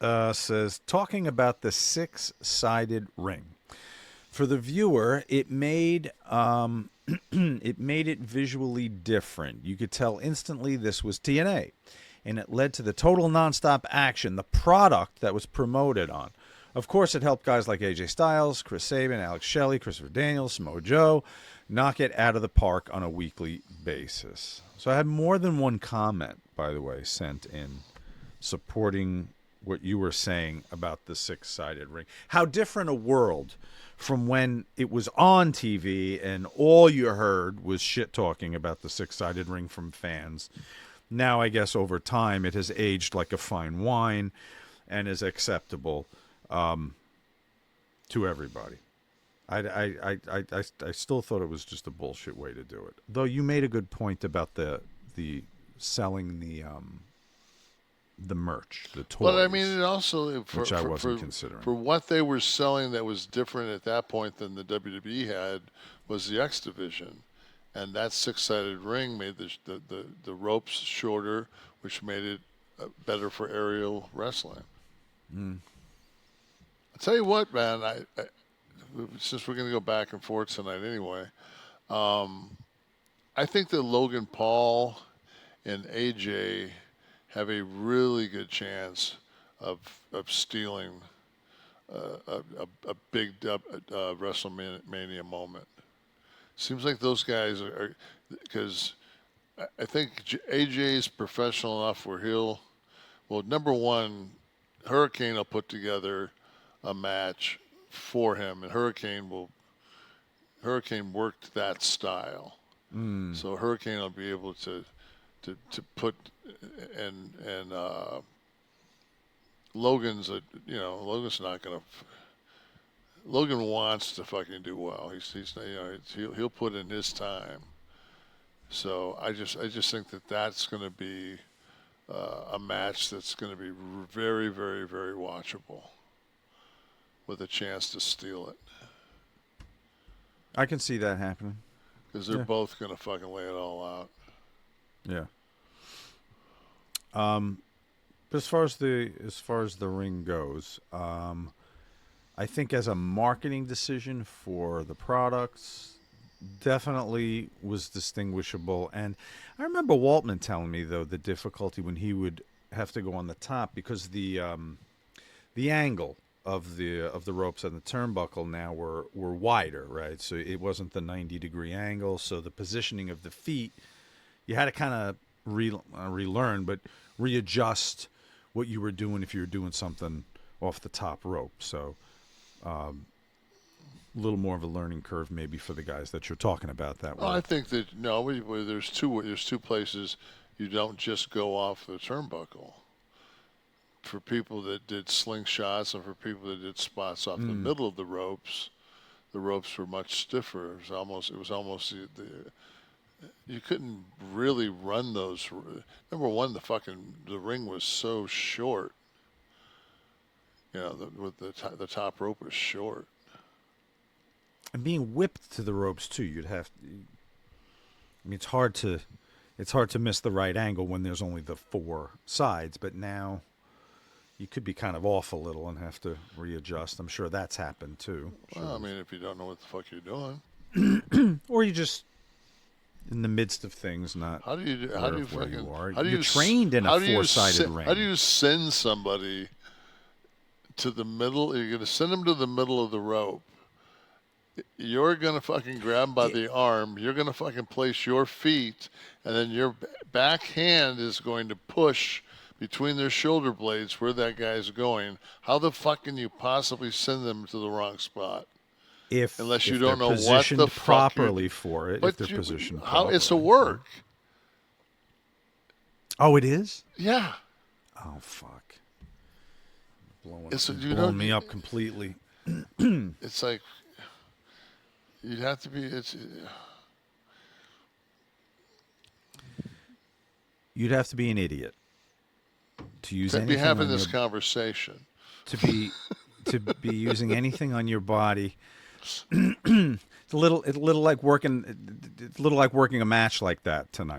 says, talking about the six-sided ring. For the viewer, it made it made it visually different. You could tell instantly this was TNA, and it led to the total nonstop action, the product that was promoted on. Of course, it helped guys like AJ Styles, Chris Sabin, Alex Shelley, Christopher Daniels, Samoa Joe knock it out of the park on a weekly basis. So I had more than one comment, by the way, sent in supporting what you were saying about the six-sided ring. How different a world from when it was on TV and all you heard was shit talking about the six-sided ring from fans. Now, I guess over time it has aged like a fine wine and is acceptable to everybody. I still thought it was just a bullshit way to do it. Though you made a good point about the selling the merch, the toys. But I mean, it also which I wasn't considering. For what they were selling that was different at that point than the WWE had was the X division, and that six-sided ring made the ropes shorter, which made it better for aerial wrestling. I'll tell you what, man. I since we're going to go back and forth tonight anyway, I think that Logan Paul and AJ have a really good chance of stealing a big WrestleMania moment. Seems like those guys are, because I think AJ is professional enough where well, number one, Hurricane will put together a match for him, and Hurricane worked that style, so Hurricane will be able to put and Logan's not gonna. Logan wants to fucking do well. He'll put in his time. So I just think that that's going to be a match that's going to be very, very, very watchable, with a chance to steal it. I can see that happening because they're both going to fucking lay it all out. Yeah. But as far as the ring goes, I think as a marketing decision for the products, definitely was distinguishable. And I remember Waltman telling me, though, the difficulty when he would have to go on the top, because the angle of the ropes on the turnbuckle now were wider, right? So it wasn't the 90-degree angle. So the positioning of the feet, you had to kind of relearn, but readjust what you were doing if you were doing something off the top rope. So a little more of a learning curve maybe for the guys that you're talking about that way. Well, I think that there's two places you don't just go off the turnbuckle. For people that did slingshots and for people that did spots off the middle of the ropes were much stiffer. It was almost you couldn't really run those. Number one, the ring was so short. The top rope was short. And being whipped to the ropes too, you'd have to. I mean, it's hard to miss the right angle when there's only the four sides. But now, you could be kind of off a little and have to readjust. I'm sure that's happened too. Well, I mean, if you don't know what the fuck you're doing, or you just in the midst of things, not how do you You're trained in a four-sided ring. How do you send somebody to the middle? You're going to send them to the middle of the rope. You're going to fucking grab them by the arm. You're going to fucking place your feet, and then your back hand is going to push between their shoulder blades where that guy's going. How the fuck can you possibly send them to the wrong spot? Unless you don't know what the fuck properly for it, if they're positioned properly. How it's a work. Oh, it is? Yeah. Oh, fuck. Blowing me up completely. It's like you'd have to be. You'd have to be an idiot to use anything. To be having this conversation. To be using anything on your body. It's a little like working a match like that tonight.